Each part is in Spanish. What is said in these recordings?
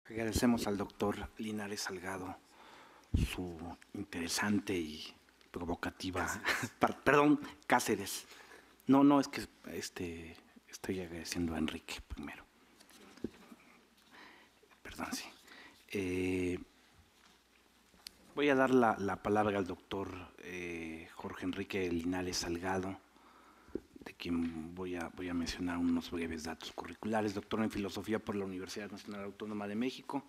Agradecemos al doctor Linares Salgado su interesante y provocativa, perdón, Cáceres. No, es que estoy agradeciendo a Enrique primero. Perdón, sí. Voy a dar la palabra al doctor Jorge Enrique Linares Salgado, de quien voy a mencionar unos breves datos curriculares. Doctor en Filosofía por la Universidad Nacional Autónoma de México,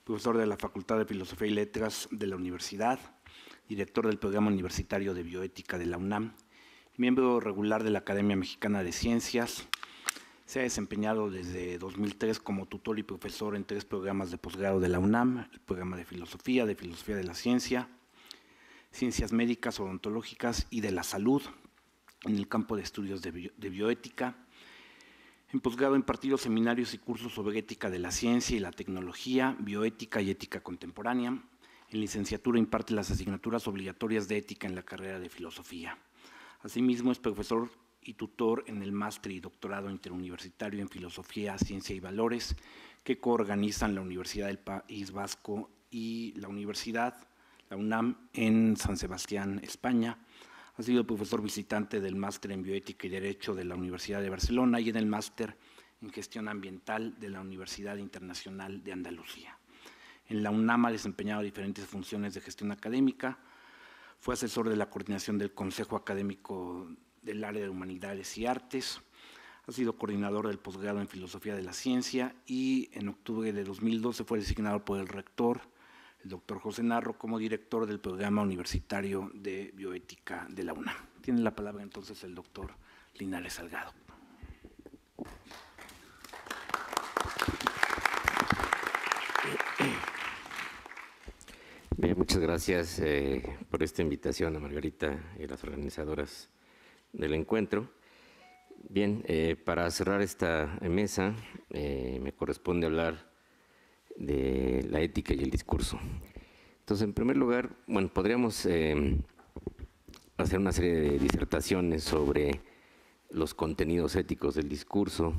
profesor de la Facultad de Filosofía y Letras de la Universidad, director del Programa Universitario de Bioética de la UNAM, miembro regular de la Academia Mexicana de Ciencias. Se ha desempeñado desde 2003 como tutor y profesor en 3 programas de posgrado de la UNAM, el programa de Filosofía de la Ciencia, Ciencias Médicas, Odontológicas y de la Salud, en el campo de estudios de bioética. En posgrado impartido seminarios y cursos sobre ética de la ciencia y la tecnología, bioética y ética contemporánea. En licenciatura imparte las asignaturas obligatorias de ética en la carrera de filosofía. Asimismo, es profesor y tutor en el máster y doctorado interuniversitario en Filosofía, Ciencia y Valores, que coorganizan la Universidad del País Vasco y la UNAM, en San Sebastián, España. Ha sido profesor visitante del máster en Bioética y Derecho de la Universidad de Barcelona y en el máster en Gestión Ambiental de la Universidad Internacional de Andalucía. En la UNAM ha desempeñado diferentes funciones de gestión académica. Fue asesor de la coordinación del Consejo Académico del Área de Humanidades y Artes. Ha sido coordinador del posgrado en Filosofía de la Ciencia y en octubre de 2012 fue designado por el rector, el doctor José Narro, como director del Programa Universitario de Bioética de la UNAM. Tiene la palabra entonces el doctor Linares Salgado. Bien, muchas gracias por esta invitación a Margarita y las organizadoras del encuentro. Bien, para cerrar esta mesa me corresponde hablar de la ética y el discurso. Entonces, en primer lugar, bueno, podríamos hacer una serie de disertaciones sobre los contenidos éticos del discurso,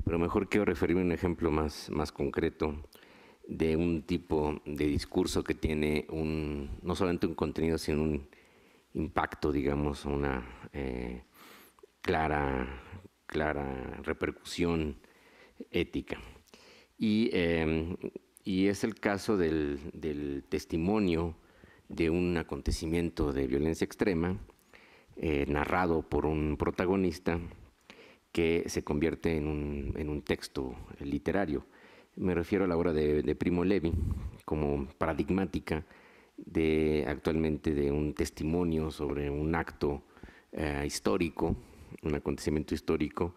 pero mejor quiero referirme a un ejemplo más concreto de un tipo de discurso que tiene no solamente un contenido, sino un impacto, digamos, una clara repercusión ética. Y es el caso del testimonio de un acontecimiento de violencia extrema narrado por un protagonista que se convierte en un texto literario. Me refiero a la obra de Primo Levi como paradigmática actualmente de un testimonio sobre un acto histórico, un acontecimiento histórico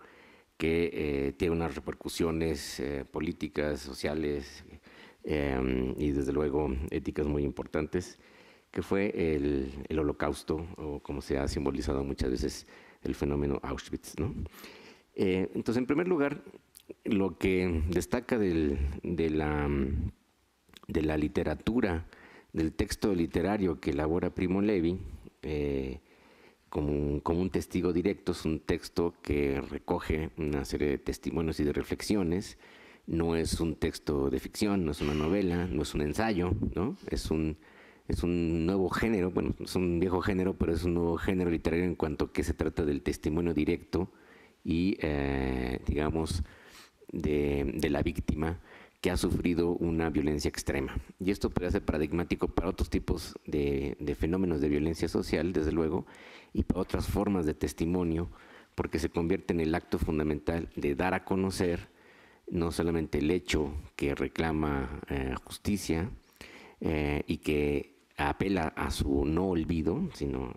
que tiene unas repercusiones políticas, sociales y desde luego éticas muy importantes, que fue el Holocausto, o como se ha simbolizado muchas veces el fenómeno Auschwitz, ¿no? Entonces, en primer lugar, lo que destaca de la literatura, del texto literario que elabora Primo Levi, como un testigo directo, es un texto que recoge una serie de testimonios y de reflexiones. No es un texto de ficción, no es una novela, no es un ensayo, ¿no? Es un nuevo género, bueno, es un viejo género, pero es un nuevo género literario en cuanto que se trata del testimonio directo y, digamos, de la víctima que ha sufrido una violencia extrema. Y esto puede ser paradigmático para otros tipos de fenómenos de violencia social, desde luego, y para otras formas de testimonio, porque se convierte en el acto fundamental de dar a conocer no solamente el hecho que reclama justicia y que apela a su no olvido, sino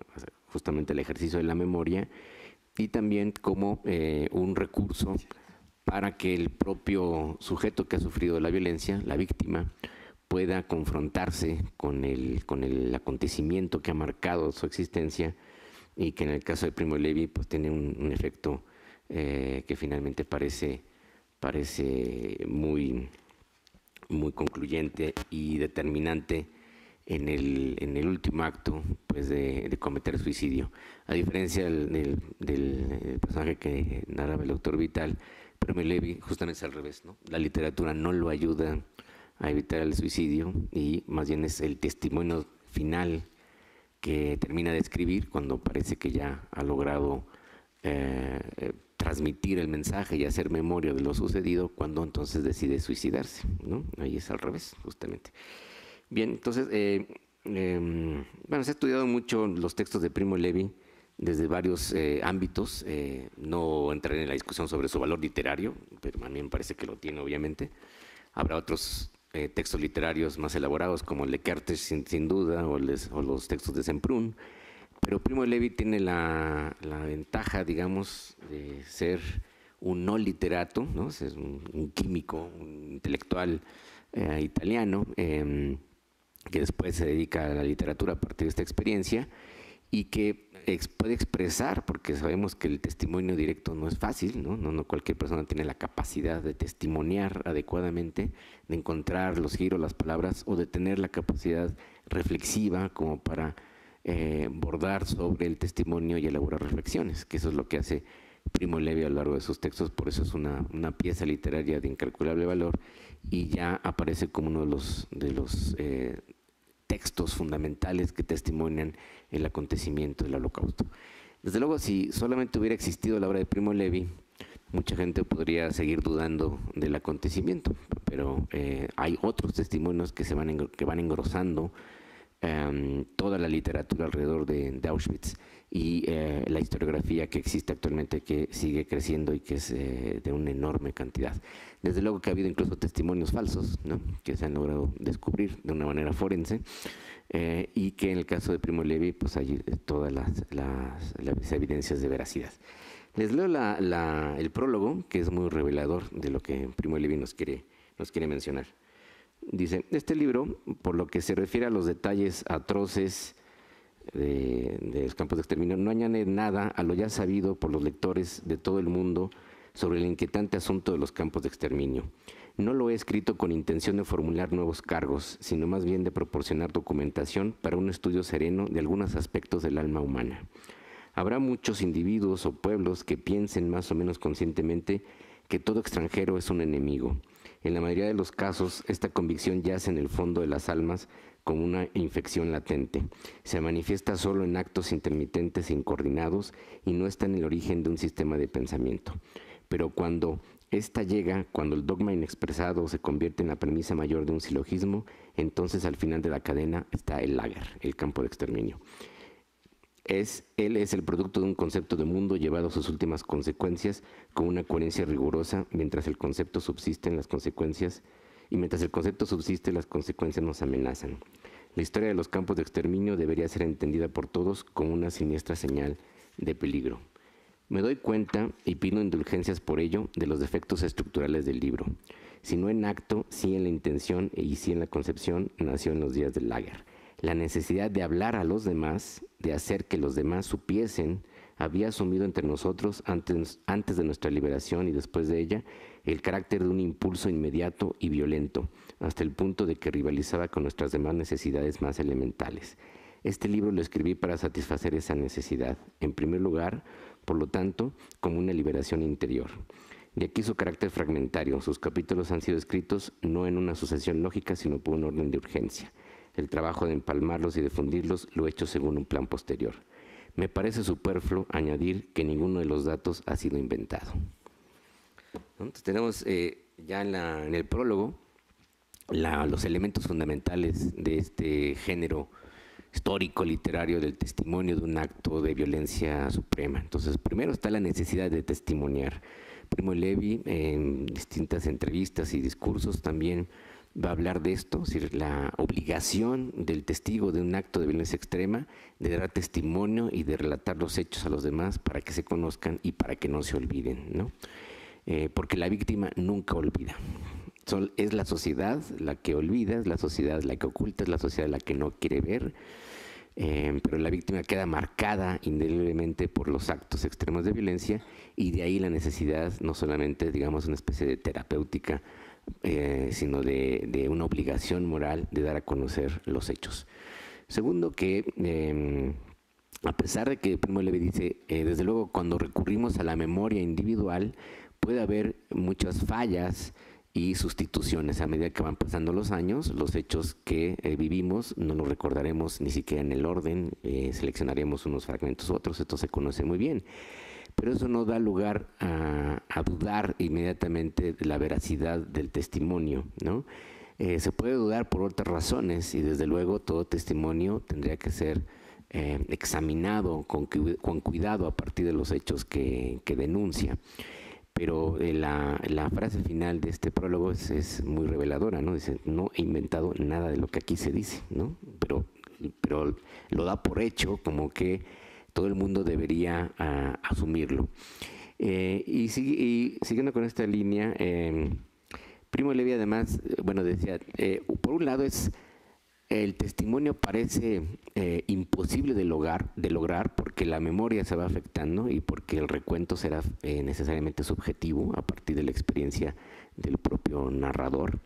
justamente el ejercicio de la memoria, y también como un recurso para que el propio sujeto que ha sufrido la violencia, la víctima, pueda confrontarse con el acontecimiento que ha marcado su existencia y que en el caso de Primo Levi pues tiene un efecto que finalmente parece muy concluyente y determinante en el último acto pues de cometer suicidio. A diferencia del personaje que narraba el doctor Vital, Primo Levi justamente es al revés, ¿no? La literatura no lo ayuda a evitar el suicidio, y más bien es el testimonio final que termina de escribir cuando parece que ya ha logrado transmitir el mensaje y hacer memoria de lo sucedido, cuando entonces decide suicidarse, ¿no? Ahí es al revés, justamente. Bien, entonces, bueno, se ha estudiado mucho los textos de Primo Levi desde varios ámbitos. No entraré en la discusión sobre su valor literario, pero a mí me parece que lo tiene, obviamente. Habrá otros textos literarios más elaborados, como Le Cartes, sin duda, o los textos de Semprún. Pero Primo Levi tiene la ventaja, digamos, de ser un no literato, ¿no? Es un químico, un intelectual italiano, que después se dedica a la literatura a partir de esta experiencia, y que puede expresar, porque sabemos que el testimonio directo no es fácil, ¿no? No cualquier persona tiene la capacidad de testimoniar adecuadamente, de encontrar los giros, las palabras, o de tener la capacidad reflexiva como para bordar sobre el testimonio y elaborar reflexiones, que eso es lo que hace Primo Levi a lo largo de sus textos. Por eso es una pieza literaria de incalculable valor, y ya aparece como uno de los textos fundamentales que testimonian el acontecimiento del Holocausto. Desde luego, si solamente hubiera existido la obra de Primo Levi, mucha gente podría seguir dudando del acontecimiento, pero hay otros testimonios que van engrosando toda la literatura alrededor de Auschwitz, y la historiografía que existe actualmente, que sigue creciendo y que es de una enorme cantidad. Desde luego que ha habido incluso testimonios falsos, ¿no?, que se han logrado descubrir de una manera forense, y que en el caso de Primo Levi pues hay todas las evidencias de veracidad. Les leo el prólogo, que es muy revelador de lo que Primo Levi nos quiere mencionar. Dice: este libro, por lo que se refiere a los detalles atroces de los campos de exterminio, no añade nada a lo ya sabido por los lectores de todo el mundo sobre el inquietante asunto de los campos de exterminio. No lo he escrito con intención de formular nuevos cargos, sino más bien de proporcionar documentación para un estudio sereno de algunos aspectos del alma humana. Habrá muchos individuos o pueblos que piensen más o menos conscientemente que todo extranjero es un enemigo. En la mayoría de los casos, esta convicción yace en el fondo de las almas como una infección latente. Se manifiesta solo en actos intermitentes e incoordinados, y no está en el origen de un sistema de pensamiento. Pero cuando esta llega, cuando el dogma inexpresado se convierte en la premisa mayor de un silogismo, entonces al final de la cadena está el lager, el campo de exterminio. Él es el producto de un concepto de mundo llevado a sus últimas consecuencias con una coherencia rigurosa, mientras el concepto subsiste, las consecuencias nos amenazan. La historia de los campos de exterminio debería ser entendida por todos como una siniestra señal de peligro. Me doy cuenta, y pido indulgencias por ello, de los defectos estructurales del libro. Si no en acto, sí en la intención y sí en la concepción, nació en los días del lager. La necesidad de hablar a los demás, de hacer que los demás supiesen, había asumido entre nosotros, antes de nuestra liberación y después de ella, el carácter de un impulso inmediato y violento, hasta el punto de que rivalizaba con nuestras demás necesidades más elementales. Este libro lo escribí para satisfacer esa necesidad, en primer lugar, por lo tanto, como una liberación interior. De aquí su carácter fragmentario. Sus capítulos han sido escritos no en una sucesión lógica, sino por un orden de urgencia. El trabajo de empalmarlos y de fundirlos lo he hecho según un plan posterior. Me parece superfluo añadir que ninguno de los datos ha sido inventado. Entonces tenemos ya en el prólogo los elementos fundamentales de este género histórico, literario, del testimonio de un acto de violencia suprema. Entonces, primero está la necesidad de testimoniar. Primo Levi, en distintas entrevistas y discursos, también va a hablar de esto, es decir, la obligación del testigo de un acto de violencia extrema de dar testimonio y de relatar los hechos a los demás para que se conozcan y para que no se olviden, ¿no? Porque la víctima nunca olvida. Es la sociedad la que olvida, es la sociedad la que oculta, es la sociedad la que no quiere ver, pero la víctima queda marcada indeleblemente por los actos extremos de violencia, y de ahí la necesidad, no solamente, digamos, una especie de terapéutica, sino de una obligación moral de dar a conocer los hechos. Segundo, que a pesar de que Primo Levi dice, desde luego cuando recurrimos a la memoria individual, puede haber muchas fallas y sustituciones. A medida que van pasando los años, los hechos que vivimos no los recordaremos ni siquiera en el orden, seleccionaremos unos fragmentos u otros, esto se conoce muy bien. Pero eso no da lugar a dudar inmediatamente de la veracidad del testimonio, ¿no? Se puede dudar por otras razones y desde luego todo testimonio tendría que ser examinado con cuidado a partir de los hechos que denuncia. Pero la frase final de este prólogo es muy reveladora, ¿no? Dice, no he inventado nada de lo que aquí se dice, ¿no? Pero lo da por hecho como que todo el mundo debería asumirlo. Y siguiendo con esta línea, Primo Levi además, bueno, decía, por un lado el testimonio parece imposible de lograr porque la memoria se va afectando y porque el recuento será necesariamente subjetivo a partir de la experiencia del propio narrador.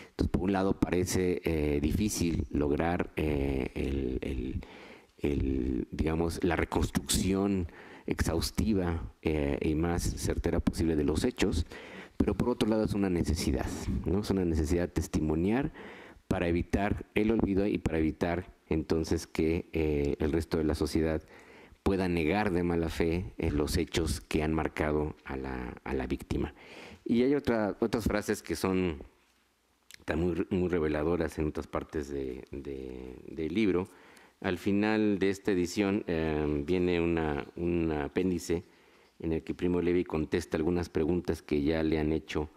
Entonces, por un lado parece difícil lograr digamos, la reconstrucción exhaustiva y más certera posible de los hechos, pero por otro lado es una necesidad, ¿no? Es una necesidad testimoniar para evitar el olvido y para evitar entonces que el resto de la sociedad pueda negar de mala fe los hechos que han marcado a la víctima. Y hay otras frases que son tan muy reveladoras en otras partes del libro. Al final de esta edición viene un apéndice en el que Primo Levi contesta algunas preguntas que ya le han hecho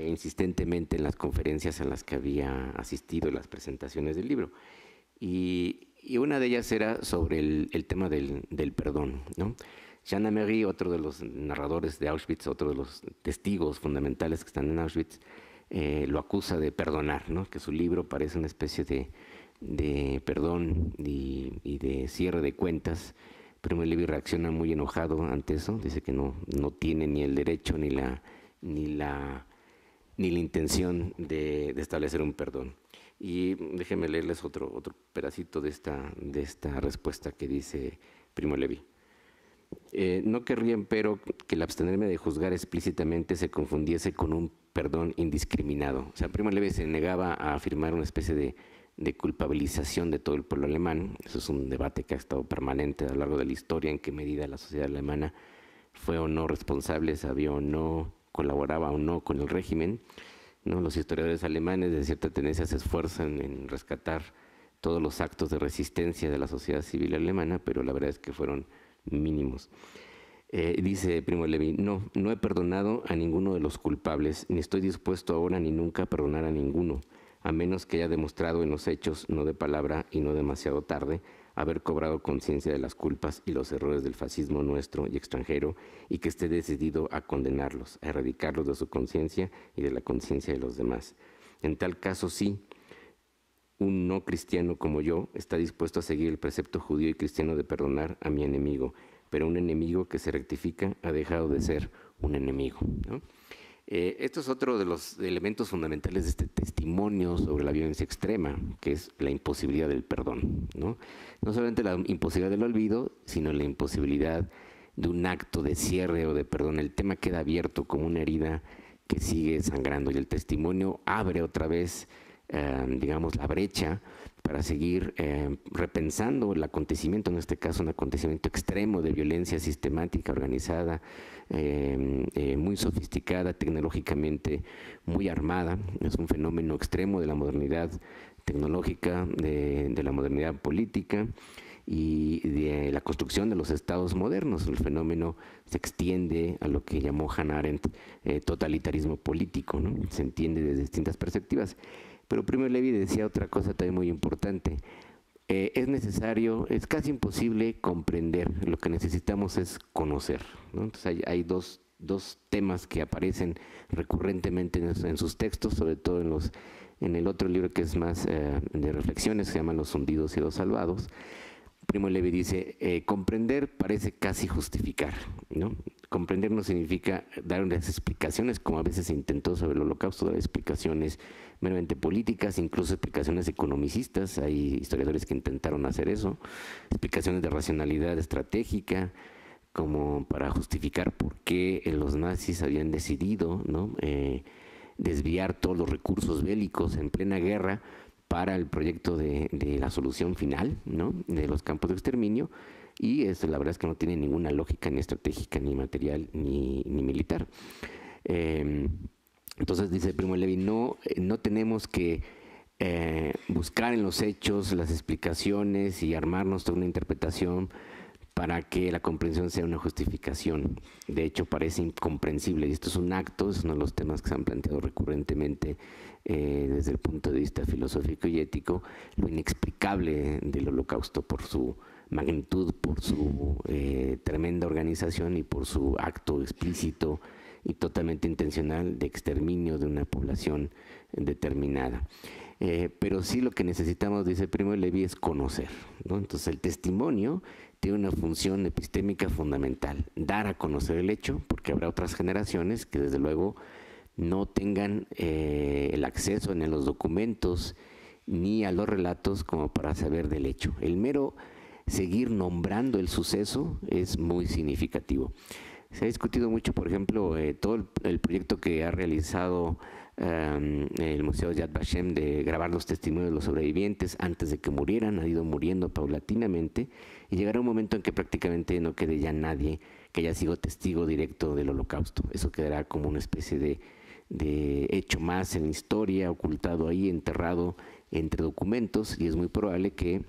insistentemente en las conferencias a las que había asistido, en las presentaciones del libro. Y una de ellas era sobre el tema del perdón, ¿no? Jean Amery, otro de los narradores de Auschwitz, otro de los testigos fundamentales que están en Auschwitz, lo acusa de perdonar, ¿no? Que su libro parece una especie de perdón y de cierre de cuentas. Primo Levi reacciona muy enojado ante eso, dice que no tiene ni el derecho ni la intención de establecer un perdón. Y déjenme leerles otro pedacito de esta respuesta que dice Primo Levi. No querría, empero, que el abstenerme de juzgar explícitamente se confundiese con un perdón indiscriminado. O sea, Primo Levi se negaba a afirmar una especie de culpabilización de todo el pueblo alemán. Eso es un debate que ha estado permanente a lo largo de la historia, en qué medida la sociedad alemana fue o no responsable, sabía o no, colaboraba o no con el régimen, ¿no? Los historiadores alemanes de cierta tendencia se esfuerzan en rescatar todos los actos de resistencia de la sociedad civil alemana, pero la verdad es que fueron mínimos. Dice Primo Levi, no he perdonado a ninguno de los culpables, ni estoy dispuesto ahora ni nunca a perdonar a ninguno, a menos que haya demostrado en los hechos, no de palabra y no demasiado tarde, haber cobrado conciencia de las culpas y los errores del fascismo nuestro y extranjero, y que esté decidido a condenarlos, a erradicarlos de su conciencia y de la conciencia de los demás. En tal caso, sí, un no cristiano como yo está dispuesto a seguir el precepto judío y cristiano de perdonar a mi enemigo, pero un enemigo que se rectifica ha dejado de ser un enemigo, ¿no? Esto es otro de los elementos fundamentales de este testimonio sobre la violencia extrema, que es la imposibilidad del perdón, ¿no? No solamente la imposibilidad del olvido, sino la imposibilidad de un acto de cierre o de perdón. El tema queda abierto como una herida que sigue sangrando y el testimonio abre otra vez, digamos, la brecha para seguir repensando el acontecimiento, en este caso un acontecimiento extremo de violencia sistemática, organizada, muy sofisticada, tecnológicamente muy armada. Es un fenómeno extremo de la modernidad tecnológica, de la modernidad política y de la construcción de los estados modernos. El fenómeno se extiende a lo que llamó Hannah Arendt totalitarismo político, ¿no? Se entiende desde distintas perspectivas. Pero Primo Levi decía otra cosa también muy importante. Es necesario, es casi imposible comprender, lo que necesitamos es conocer, ¿no? Entonces hay dos temas que aparecen recurrentemente en sus textos, sobre todo en el otro libro que es más de reflexiones, se llama Los hundidos y los salvados. Primo Levi dice, comprender parece casi justificar, ¿no? Comprender no significa dar unas explicaciones, como a veces se intentó sobre el Holocausto, dar explicaciones meramente políticas, incluso explicaciones economicistas. Hay historiadores que intentaron hacer eso, explicaciones de racionalidad estratégica, como para justificar por qué los nazis habían decidido, ¿no? desviar todos los recursos bélicos en plena guerra para el proyecto de la solución final, ¿no?, de los campos de exterminio, y eso la verdad es que no tiene ninguna lógica ni estratégica, ni material, ni militar. Entonces dice Primo Levi, no tenemos que buscar en los hechos las explicaciones y armarnos toda una interpretación para que la comprensión sea una justificación. De hecho, parece incomprensible, y esto es un acto, es uno de los temas que se han planteado recurrentemente desde el punto de vista filosófico y ético, lo inexplicable del Holocausto por su magnitud, por su tremenda organización y por su acto explícito y totalmente intencional de exterminio de una población determinada. Pero sí lo que necesitamos, dice Primo Levi, es conocer, ¿no? Entonces el testimonio tiene una función epistémica fundamental, dar a conocer el hecho, porque habrá otras generaciones que desde luego no tengan el acceso ni a los documentos ni a los relatos como para saber del hecho. El mero seguir nombrando el suceso es muy significativo. Se ha discutido mucho, por ejemplo, todo el proyecto que ha realizado el Museo Yad Vashem de grabar los testimonios de los sobrevivientes antes de que murieran, han ido muriendo paulatinamente, y llegará un momento en que prácticamente no quede ya nadie que haya sido testigo directo del Holocausto. Eso quedará como una especie de hecho más en la historia, ocultado ahí, enterrado entre documentos, y es muy probable que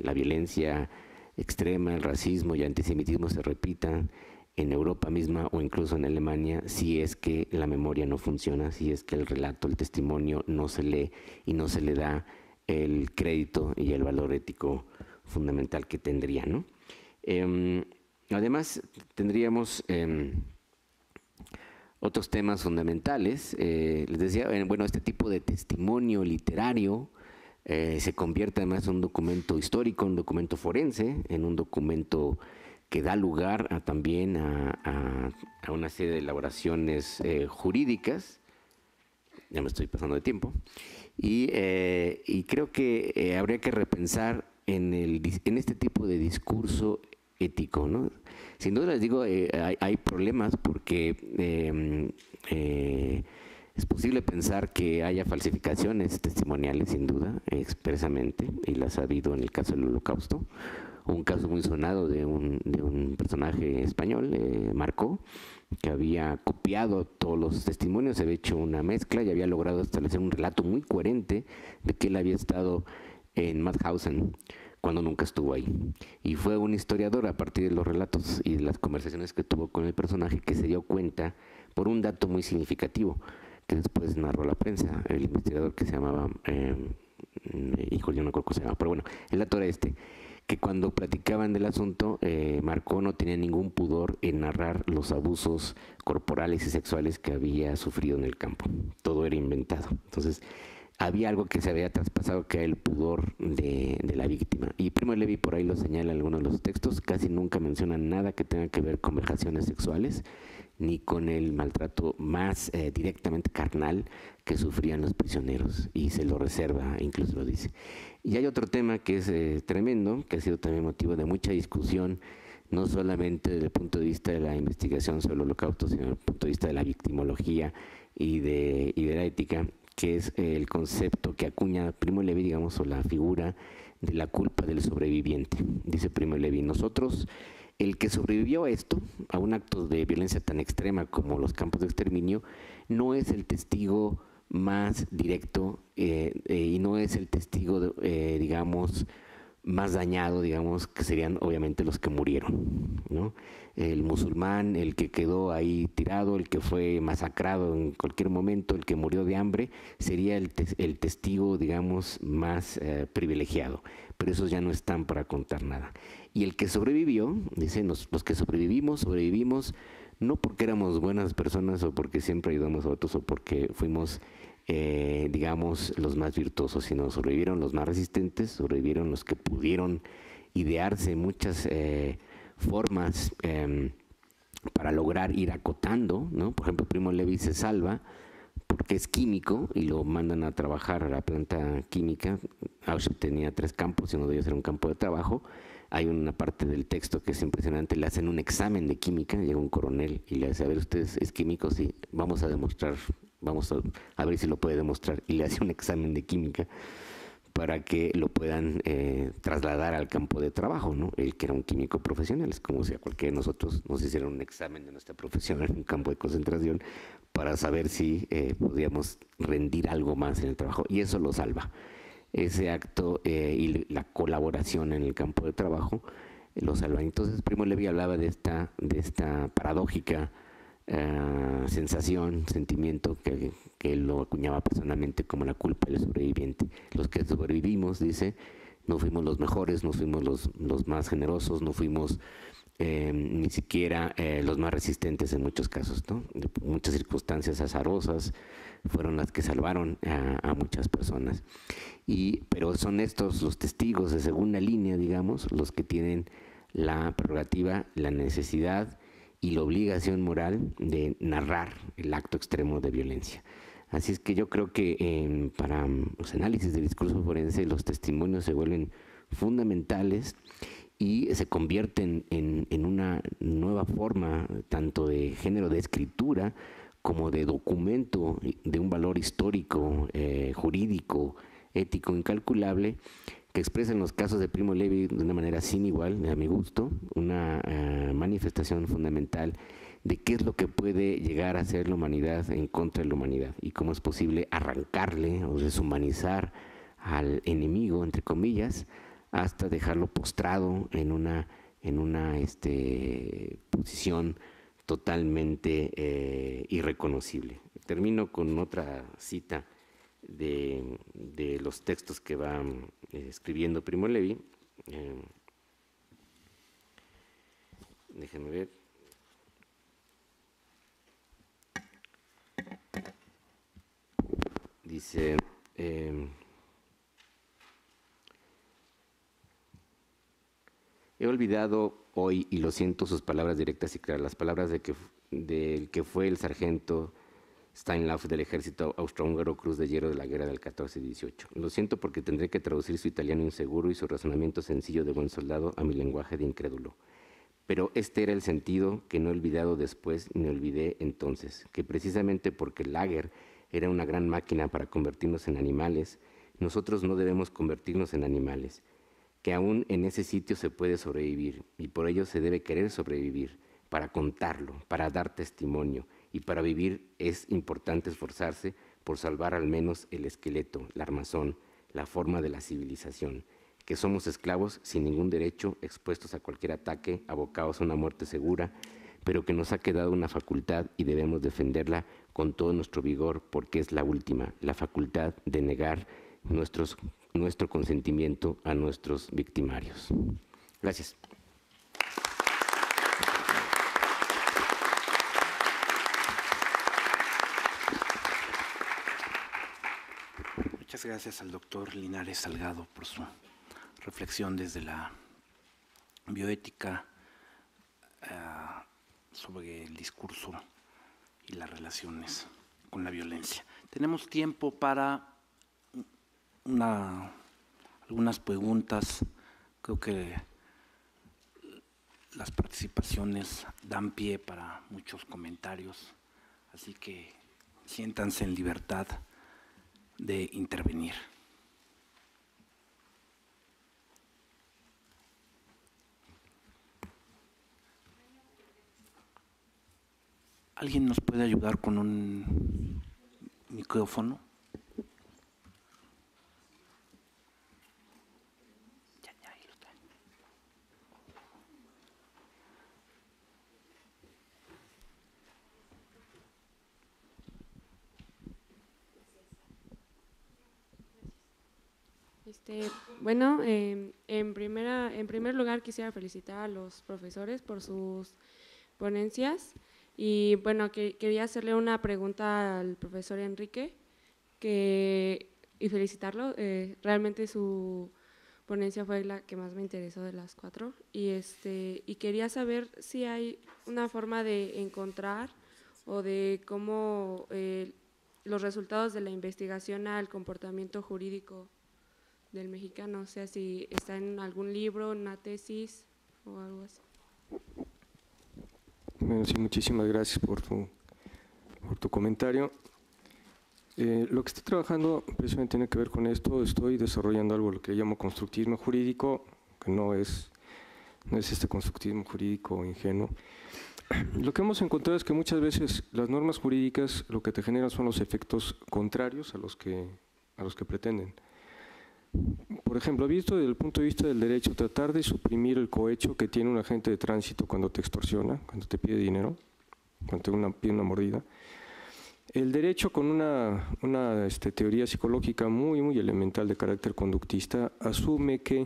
la violencia extrema, el racismo y el antisemitismo se repitan en Europa misma o incluso en Alemania, si es que la memoria no funciona, si es que el relato, el testimonio no se lee y no se le da el crédito y el valor ético fundamental que tendría, ¿no? Además, tendríamos otros temas fundamentales. Les decía, bueno, este tipo de testimonio literario se convierte además en un documento histórico, un documento forense, en un documento que da lugar también a una serie de elaboraciones jurídicas. Ya me estoy pasando de tiempo. Y creo que habría que repensar en este tipo de discurso ético, ¿no? Sin duda les digo, hay problemas porque es posible pensar que haya falsificaciones testimoniales, sin duda, expresamente, y las ha habido en el caso del Holocausto. Un caso muy sonado de un personaje español, Marco, que había copiado todos los testimonios, había hecho una mezcla y había logrado establecer un relato muy coherente de que él había estado en Mauthausen cuando nunca estuvo ahí. Y fue un historiador, a partir de los relatos y de las conversaciones que tuvo con el personaje, que se dio cuenta por un dato muy significativo que después narró la prensa, el investigador que se llamaba, híjole, yo no recuerdo cómo se llamaba, pero bueno, el dato era que cuando platicaban del asunto, Marco no tenía ningún pudor en narrar los abusos corporales y sexuales que había sufrido en el campo. Todo era inventado. Entonces, había algo que se había traspasado, que era el pudor de la víctima. Y Primo Levi por ahí lo señala en algunos de los textos, casi nunca menciona nada que tenga que ver con vejaciones sexuales, ni con el maltrato más directamente carnal que sufrían los prisioneros, y se lo reserva, incluso lo dice. Y hay otro tema que es tremendo, que ha sido también motivo de mucha discusión, no solamente desde el punto de vista de la investigación sobre el Holocausto, sino desde el punto de vista de la victimología y de la ética, que es el concepto que acuña Primo Levi, digamos, o la figura de la culpa del sobreviviente. Dice Primo Levi, nosotros, el que sobrevivió a esto, a un acto de violencia tan extrema como los campos de exterminio, no es el testigo más directo y no es el testigo, digamos, más dañado, digamos, que serían obviamente los que murieron, ¿no? El musulmán, el que quedó ahí tirado, el que fue masacrado en cualquier momento, el que murió de hambre, sería el testigo, digamos, más privilegiado. Pero esos ya no están para contar nada. Y el que sobrevivió, dicen, los que sobrevivimos no porque éramos buenas personas o porque siempre ayudamos a otros o porque fuimos, digamos, los más virtuosos, sino sobrevivieron los más resistentes, sobrevivieron los que pudieron idearse muchas formas para lograr ir acotando, ¿no? Por ejemplo, Primo Levi se salva porque es químico y lo mandan a trabajar a la planta química. Auschwitz tenía 3 campos y uno de ellos era un campo de trabajo. Hay una parte del texto que es impresionante, le hacen un examen de química, llega un coronel y le dice, a ver, ¿usted es químico? Sí, vamos a demostrar vamos a ver si lo puede demostrar, y le hace un examen de química para que lo puedan trasladar al campo de trabajo, ¿no? Él que era un químico profesional, es como si a cualquiera de nosotros nos hicieran un examen de nuestra profesión en un campo de concentración para saber si podíamos rendir algo más en el trabajo, y eso lo salva. Ese acto y la colaboración en el campo de trabajo lo salvan. Entonces Primo Levi hablaba de esta paradójica sensación, sentimiento que él lo acuñaba personalmente como la culpa del sobreviviente. Los que sobrevivimos, dice, no fuimos los mejores, no fuimos los más generosos, no fuimos ni siquiera los más resistentes en muchos casos, ¿no? Muchas circunstancias azarosas fueron las que salvaron a muchas personas. Pero son estos los testigos de segunda línea, digamos, los que tienen la prerrogativa, la necesidad y la obligación moral de narrar el acto extremo de violencia. Así es que yo creo que para los análisis del discurso forense los testimonios se vuelven fundamentales y se convierten en una nueva forma tanto de género de escritura como de documento de un valor histórico, jurídico, ético incalculable, que expresa en los casos de Primo Levi de una manera sin igual, a mi gusto, una manifestación fundamental de qué es lo que puede llegar a ser la humanidad en contra de la humanidad y cómo es posible arrancarle o deshumanizar al enemigo, entre comillas, hasta dejarlo postrado en una posición totalmente irreconocible. Termino con otra cita de los textos que va escribiendo Primo Levi. Déjenme ver. Dice, he olvidado hoy, y lo siento, sus palabras directas y claras, las palabras del que fue el sargento Steinlauf del ejército austrohúngaro Cruz de Hierro de la guerra del 14-18. Lo siento porque tendré que traducir su italiano inseguro y su razonamiento sencillo de buen soldado a mi lenguaje de incrédulo. Pero este era el sentido que no he olvidado después ni olvidé entonces, que precisamente porque el lager era una gran máquina para convertirnos en animales, nosotros no debemos convertirnos en animales, que aún en ese sitio se puede sobrevivir y por ello se debe querer sobrevivir, para contarlo, para dar testimonio, y para vivir es importante esforzarse por salvar al menos el esqueleto, la armazón, la forma de la civilización, que somos esclavos sin ningún derecho, expuestos a cualquier ataque, abocados a una muerte segura, pero que nos ha quedado una facultad y debemos defenderla con todo nuestro vigor porque es la última, la facultad de negar nuestro consentimiento a nuestros victimarios. Gracias. Muchas gracias al doctor Linares Salgado por su reflexión desde la bioética sobre el discurso y las relaciones con la violencia. Tenemos tiempo para algunas preguntas. Creo que las participaciones dan pie para muchos comentarios, así que siéntanse en libertad de intervenir. ¿Alguien nos puede ayudar con un micrófono? Ahí lo traen. Bueno, en primer lugar quisiera felicitar a los profesores por sus ponencias y bueno, quería hacerle una pregunta al profesor Enrique y felicitarlo. Realmente su ponencia fue la que más me interesó de las 4 y quería saber si hay una forma de encontrar o de cómo los resultados de la investigación al comportamiento jurídico del mexicano, o sea, si está en algún libro, en una tesis o algo así. Bueno, sí, muchísimas gracias por tu comentario. Lo que estoy trabajando precisamente tiene que ver con esto. Estoy desarrollando algo lo que llamo constructivismo jurídico, que no es este constructivismo jurídico ingenuo. Lo que hemos encontrado es que muchas veces las normas jurídicas lo que te generan son los efectos contrarios a los que pretenden. Por ejemplo, visto desde el punto de vista del derecho, tratar de suprimir el cohecho que tiene un agente de tránsito cuando te extorsiona, cuando te pide dinero, cuando te pide una mordida. El derecho, con una teoría psicológica muy elemental de carácter conductista, asume que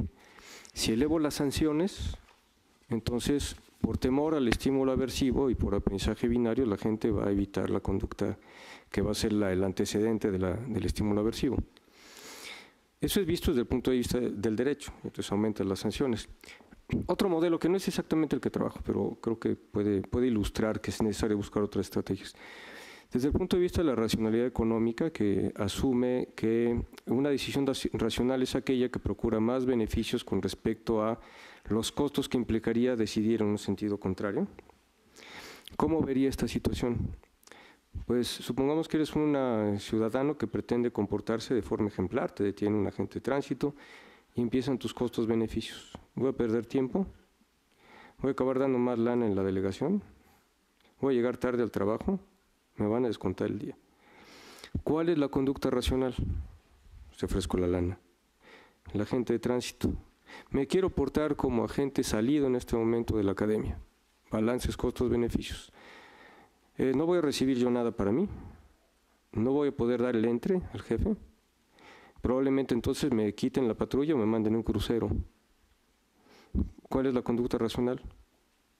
si elevo las sanciones, entonces por temor al estímulo aversivo y por aprendizaje binario, la gente va a evitar la conducta que va a ser el antecedente del estímulo aversivo. Eso es visto desde el punto de vista del derecho, entonces aumentan las sanciones. Otro modelo que no es exactamente el que trabajo, pero creo que puede ilustrar que es necesario buscar otras estrategias. Desde el punto de vista de la racionalidad económica, que asume que una decisión racional es aquella que procura más beneficios con respecto a los costos que implicaría decidir en un sentido contrario. ¿Cómo vería esta situación? Pues supongamos que eres un ciudadano que pretende comportarse de forma ejemplar, te detiene un agente de tránsito y empiezan tus costos-beneficios. ¿Voy a perder tiempo? ¿Voy a acabar dando más lana en la delegación? ¿Voy a llegar tarde al trabajo? Me van a descontar el día. ¿Cuál es la conducta racional? Te ofrezco la lana. El agente de tránsito. Me quiero portar como agente salido en este momento de la academia. Balances, costos-beneficios. No voy a recibir yo nada para mí. No voy a poder dar el entre al jefe. Probablemente entonces me quiten la patrulla o me manden un crucero. ¿Cuál es la conducta racional?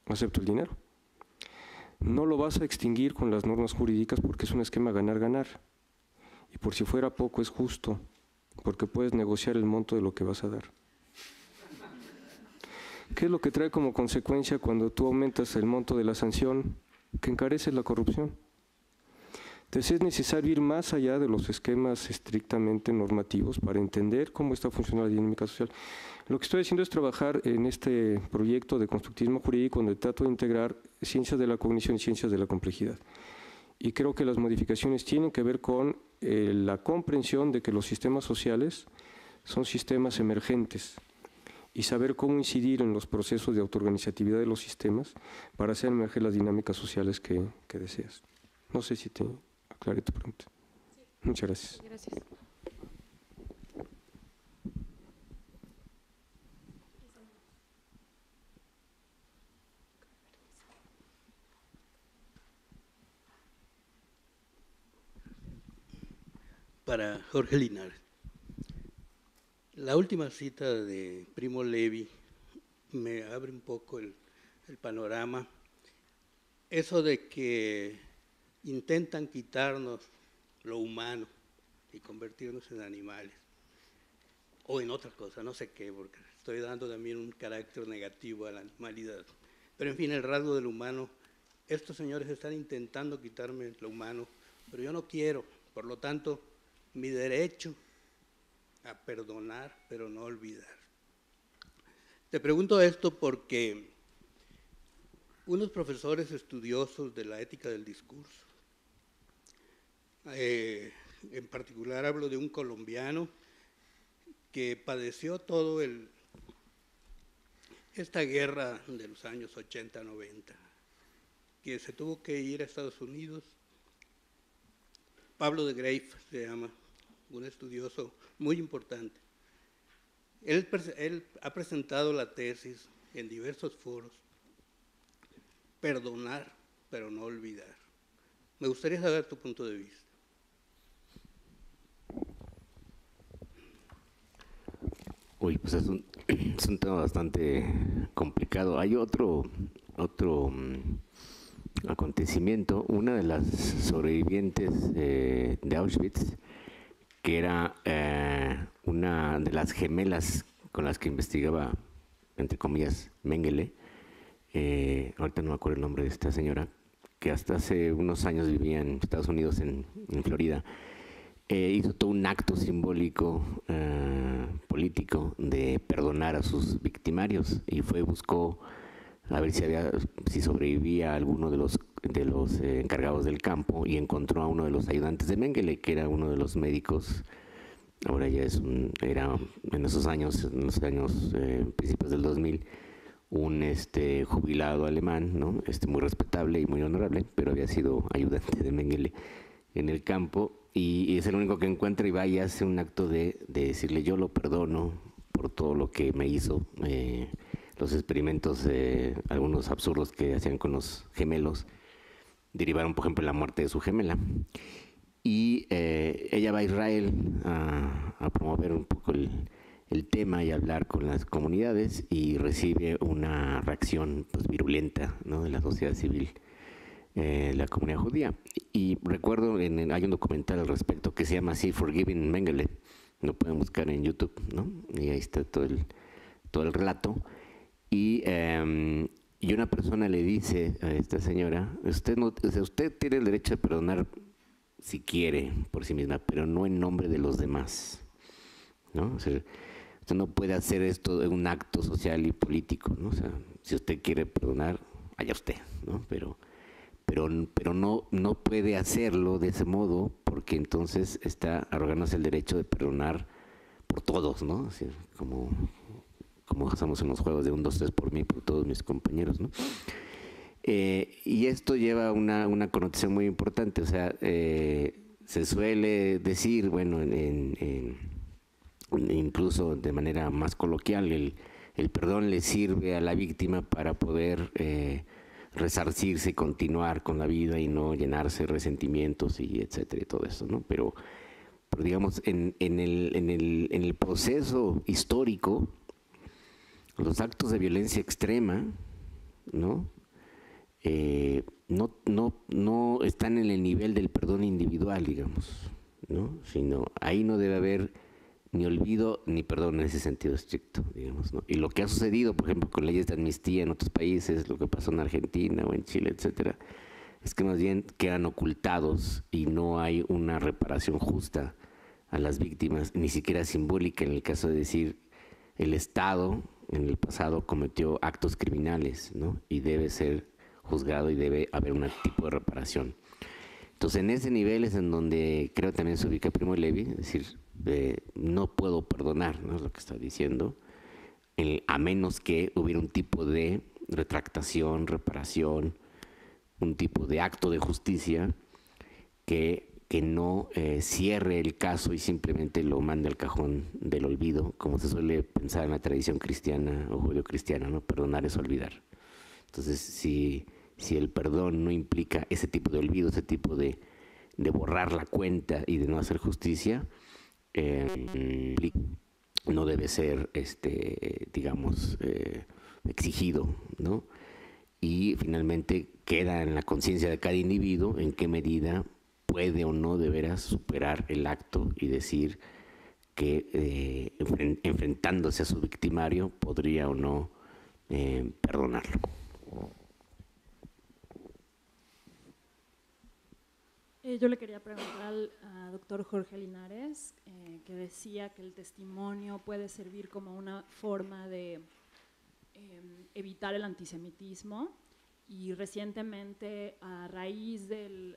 Acepto el dinero. No lo vas a extinguir con las normas jurídicas porque es un esquema ganar-ganar. Y por si fuera poco es justo, porque puedes negociar el monto de lo que vas a dar. ¿Qué es lo que trae como consecuencia cuando tú aumentas el monto de la sanción? Que encareces la corrupción. Entonces es necesario ir más allá de los esquemas estrictamente normativos para entender cómo está funcionando la dinámica social. Lo que estoy haciendo es trabajar en este proyecto de constructivismo jurídico donde trato de integrar ciencias de la cognición y ciencias de la complejidad. Y creo que las modificaciones tienen que ver con la comprensión de que los sistemas sociales son sistemas emergentes y saber cómo incidir en los procesos de autoorganizatividad de los sistemas para hacer emerger las dinámicas sociales que deseas. No sé si te aclaré tu pregunta. Sí. Muchas gracias. Gracias. Para Jorge Linares. La última cita de Primo Levi me abre un poco el panorama. Eso de que intentan quitarnos lo humano y convertirnos en animales o en otra cosa, no sé qué, porque estoy dando también un carácter negativo a la animalidad. Pero en fin, el rasgo del humano, estos señores están intentando quitarme lo humano, pero yo no quiero, por lo tanto, mi derecho a perdonar, pero no olvidar. Te pregunto esto porque unos profesores estudiosos de la ética del discurso, en particular hablo de un colombiano que padeció todo esta guerra de los años 80-90, que se tuvo que ir a Estados Unidos. Pablo de Greiff se llama, un estudioso muy importante. Él ha presentado la tesis en diversos foros, perdonar, pero no olvidar. Me gustaría saber tu punto de vista. Uy, pues es un tema bastante complicado. Hay otro acontecimiento. Una de las sobrevivientes de Auschwitz, que era una de las gemelas con las que investigaba, entre comillas, Mengele, ahorita no me acuerdo el nombre de esta señora, que hasta hace unos años vivía en Estados Unidos, en Florida, hizo todo un acto simbólico político de perdonar a sus victimarios y buscó a ver si sobrevivía alguno de los encargados del campo, y encontró a uno de los ayudantes de Mengele, que era uno de los médicos. Ahora ya era en esos años, principios del 2000, un jubilado alemán, ¿no? Muy respetable y muy honorable, pero había sido ayudante de Mengele en el campo, y es el único que encuentra y va y hace un acto de decirle: yo lo perdono por todo lo que me hizo, los experimentos, algunos absurdos que hacían con los gemelos, derivaron, por ejemplo, en la muerte de su gemela. Y ella va a Israel a promover un poco el tema y hablar con las comunidades, y recibe una reacción pues virulenta, ¿no?, de la sociedad civil, la comunidad judía. Y recuerdo, hay un documental al respecto que se llama así, Forgiving Mengele, lo pueden buscar en YouTube, ¿no? Y ahí está todo el relato. Y una persona le dice a esta señora: usted tiene el derecho de perdonar si quiere por sí misma, pero no en nombre de los demás, ¿no? O sea, usted no puede hacer esto de un acto social y político, ¿no? O sea, si usted quiere perdonar, allá usted, ¿no? Pero no puede hacerlo de ese modo, porque entonces está arrogándose el derecho de perdonar por todos, ¿no? O sea, como hacemos en los juegos de 1, 2, 3 por mí, por todos mis compañeros, ¿no? Y esto lleva una connotación muy importante. O sea, se suele decir, bueno, incluso de manera más coloquial, el perdón le sirve a la víctima para poder resarcirse y continuar con la vida y no llenarse de resentimientos y etcétera y todo eso, ¿no? Pero digamos, en el proceso histórico, los actos de violencia extrema, ¿no?, no están en el nivel del perdón individual, digamos, ¿no? Sino ahí no debe haber ni olvido ni perdón en ese sentido estricto, digamos, ¿no? Y lo que ha sucedido, por ejemplo, con leyes de amnistía en otros países, lo que pasó en Argentina o en Chile, etcétera, es que más bien quedan ocultados y no hay una reparación justa a las víctimas, ni siquiera simbólica, en el caso de decir: el Estado en el pasado cometió actos criminales, ¿no?, y debe ser juzgado y debe haber un tipo de reparación. Entonces, en ese nivel es en donde creo también se ubica Primo Levi, es decir, no puedo perdonar, ¿no?, es lo que está diciendo, a menos que hubiera un tipo de retractación, reparación, un tipo de acto de justicia que no cierre el caso y simplemente lo mande al cajón del olvido, como se suele pensar en la tradición cristiana o judeocristiana, ¿no? Perdonar es olvidar. Entonces, si el perdón no implica ese tipo de olvido, ese tipo de borrar la cuenta y de no hacer justicia, no debe ser, digamos, exigido, ¿no? Y finalmente queda en la conciencia de cada individuo en qué medida puede o no de veras superar el acto y decir que enfrentándose a su victimario podría o no perdonarlo. Yo le quería preguntar al doctor Jorge Linares, que decía que el testimonio puede servir como una forma de evitar el antisemitismo, y recientemente, a raíz de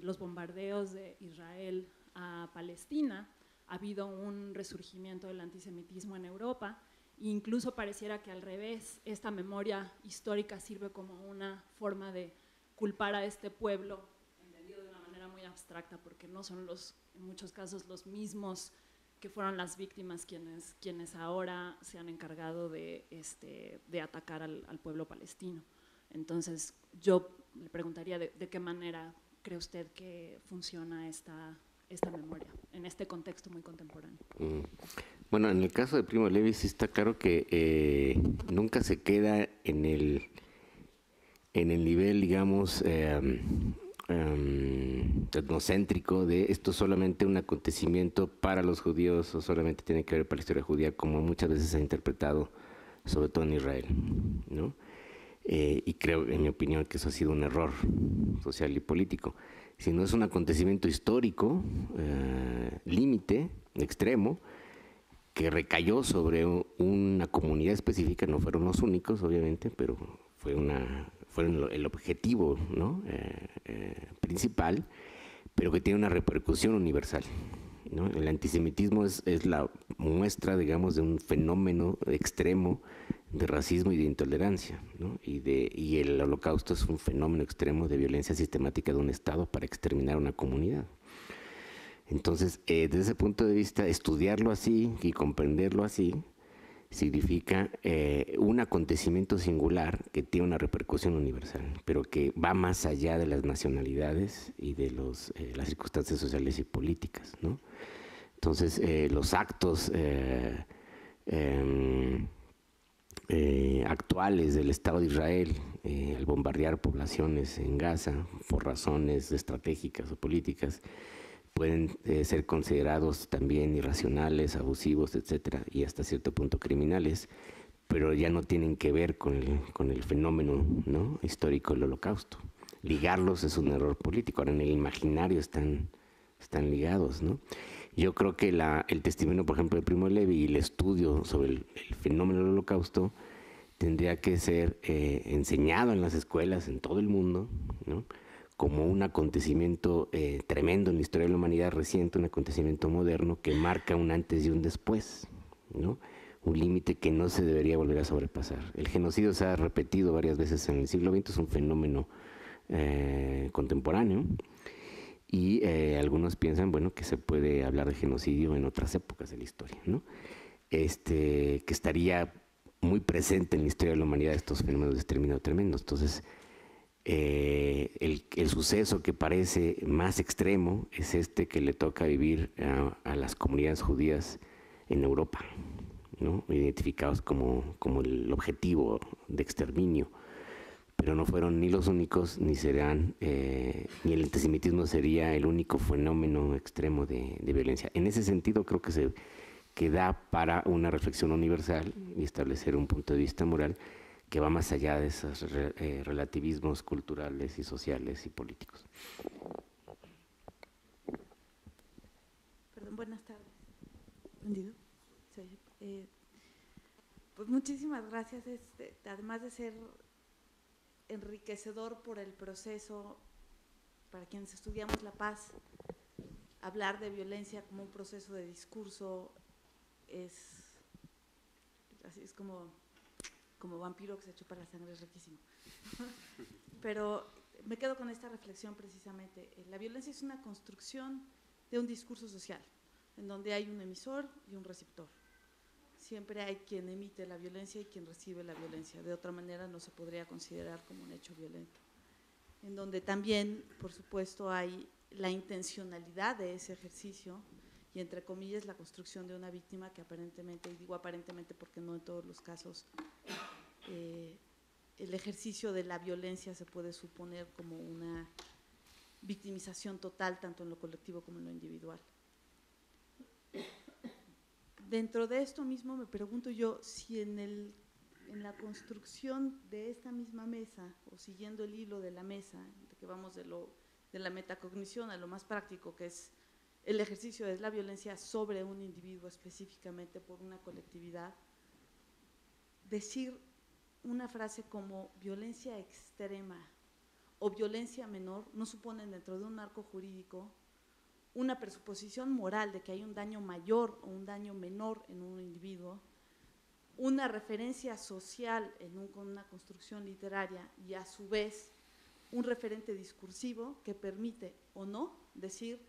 los bombardeos de Israel a Palestina, ha habido un resurgimiento del antisemitismo en Europa. Incluso pareciera que al revés, esta memoria histórica sirve como una forma de culpar a este pueblo, entendido de una manera muy abstracta, porque no son en muchos casos los mismos que fueron las víctimas quienes ahora se han encargado de atacar al pueblo palestino. Entonces, yo le preguntaría de qué manera cree usted que funciona esta memoria en este contexto muy contemporáneo. Bueno, en el caso de Primo Levi sí está claro que nunca se queda en el nivel, digamos, etnocéntrico de esto solamente un acontecimiento para los judíos o solamente tiene que ver para la historia judía, como muchas veces se ha interpretado, sobre todo en Israel, ¿no? Y creo, en mi opinión, que eso ha sido un error social y político. Si no es un acontecimiento histórico, límite, extremo, que recayó sobre una comunidad específica, no fueron los únicos, obviamente, pero fueron el objetivo, ¿no? Principal, pero que tiene una repercusión universal, ¿no? El antisemitismo es la muestra, digamos, de un fenómeno extremo de racismo y de intolerancia, ¿no? Y el Holocausto es un fenómeno extremo de violencia sistemática de un Estado para exterminar una comunidad. Entonces, desde ese punto de vista, estudiarlo así y comprenderlo así significa un acontecimiento singular que tiene una repercusión universal, pero que va más allá de las nacionalidades y de las circunstancias sociales y políticas, ¿no? Entonces, los actos actuales del Estado de Israel al bombardear poblaciones en Gaza por razones estratégicas o políticas pueden ser considerados también irracionales, abusivos, etcétera, y hasta cierto punto criminales, pero ya no tienen que ver con el fenómeno, ¿no?, histórico del Holocausto. Ligarlos es un error político. Ahora en el imaginario están ligados, ¿no? Yo creo que el testimonio, por ejemplo, de Primo Levi y el estudio sobre el fenómeno del Holocausto tendría que ser enseñado en las escuelas en todo el mundo, ¿no?, como un acontecimiento tremendo en la historia de la humanidad reciente, un acontecimiento moderno que marca un antes y un después, ¿no? Un límite que no se debería volver a sobrepasar. El genocidio se ha repetido varias veces en el siglo XX, es un fenómeno contemporáneo, y algunos piensan, bueno, que se puede hablar de genocidio en otras épocas de la historia, ¿no? Que estaría muy presente en la historia de la humanidad estos fenómenos de exterminio tremendos. Entonces, el suceso que parece más extremo es que le toca vivir a las comunidades judías en Europa, ¿no?, identificados como el objetivo de exterminio, pero no fueron ni los únicos, ni serán, ni el antisemitismo sería el único fenómeno extremo de violencia. En ese sentido, creo que da para una reflexión universal y establecer un punto de vista moral que va más allá de esos relativismos culturales y sociales y políticos. Perdón, buenas tardes. ¿Entendido? Sí. Pues muchísimas gracias. Además de ser enriquecedor por el proceso, para quienes estudiamos la paz, hablar de violencia como un proceso de discurso es como vampiro que se chupa la sangre, es riquísimo. Pero me quedo con esta reflexión precisamente. La violencia es una construcción de un discurso social, en donde hay un emisor y un receptor. Siempre hay quien emite la violencia y quien recibe la violencia. De otra manera no se podría considerar como un hecho violento. En donde también, por supuesto, hay la intencionalidad de ese ejercicio y, entre comillas, la construcción de una víctima que aparentemente, y digo aparentemente porque no en todos los casos, el ejercicio de la violencia se puede suponer como una victimización total, tanto en lo colectivo como en lo individual. Dentro de esto mismo me pregunto yo si en la construcción de esta misma mesa, o siguiendo el hilo de la mesa, de que vamos de la metacognición a lo más práctico, que es el ejercicio de la violencia sobre un individuo específicamente por una colectividad, decir una frase como violencia extrema o violencia menor no suponen dentro de un marco jurídico una presuposición moral de que hay un daño mayor o un daño menor en un individuo, una referencia social con una construcción literaria y a su vez un referente discursivo que permite o no decir,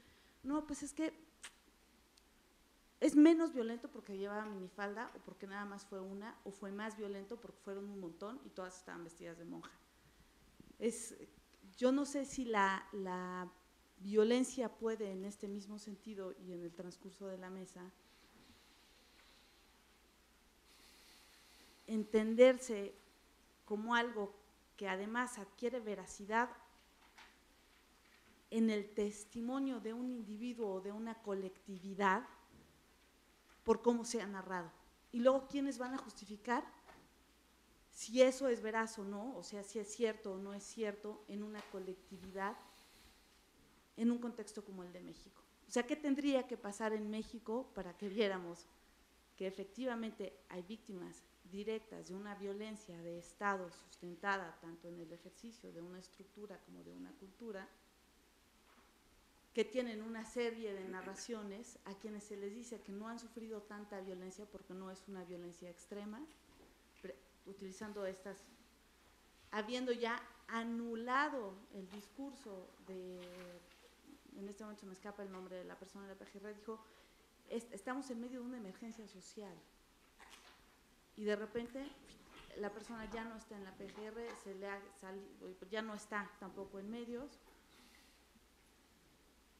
no, pues es que es menos violento porque llevaba minifalda o porque nada más fue una, o fue más violento porque fueron un montón y todas estaban vestidas de monja. Yo no sé si la violencia puede, en este mismo sentido y en el transcurso de la mesa, entenderse como algo que además adquiere veracidad en el testimonio de un individuo o de una colectividad por cómo se ha narrado. Y luego, ¿quiénes van a justificar si eso es veraz o no? O sea, si es cierto o no es cierto en una colectividad, en un contexto como el de México. O sea, ¿qué tendría que pasar en México para que viéramos que efectivamente hay víctimas directas de una violencia de Estado sustentada tanto en el ejercicio de una estructura como de una cultura, que tienen una serie de narraciones a quienes se les dice que no han sufrido tanta violencia porque no es una violencia extrema, utilizando estas, habiendo ya anulado el discurso de, en este momento se me escapa el nombre de la persona de la PGR, dijo, estamos en medio de una emergencia social, y de repente la persona ya no está en la PGR, se le ha salido, ya no está tampoco en medios,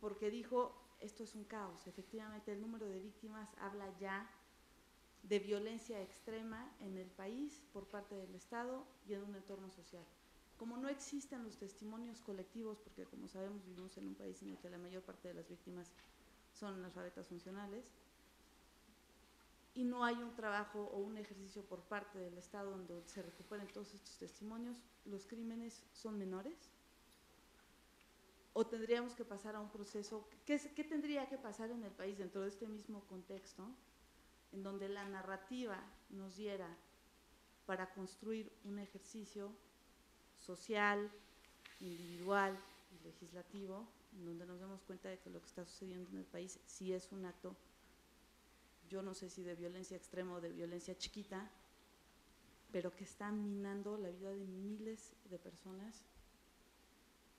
porque dijo, esto es un caos. Efectivamente, el número de víctimas habla ya de violencia extrema en el país por parte del Estado y en un entorno social. Como no existen los testimonios colectivos, porque como sabemos vivimos en un país en el que la mayor parte de las víctimas son analfabetas funcionales, y no hay un trabajo o un ejercicio por parte del Estado donde se recuperen todos estos testimonios, los crímenes son menores. ¿O tendríamos que pasar a un proceso? ¿Qué tendría que pasar en el país dentro de este mismo contexto, en donde la narrativa nos diera para construir un ejercicio social, individual y legislativo, en donde nos demos cuenta de que lo que está sucediendo en el país sí es un acto, yo no sé si de violencia extrema o de violencia chiquita, pero que está minando la vida de miles de personas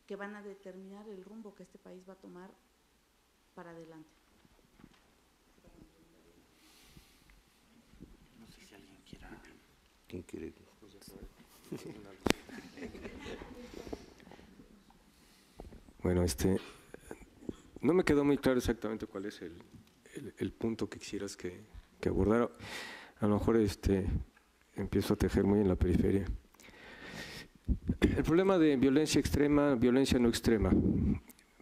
que van a determinar el rumbo que este país va a tomar para adelante. No sé si alguien quiera. ¿Quién quiere? Bueno, no me quedó muy claro exactamente cuál es el punto que quisieras que abordara. A lo mejor empiezo a tejer muy en la periferia. El problema de violencia extrema, violencia no extrema.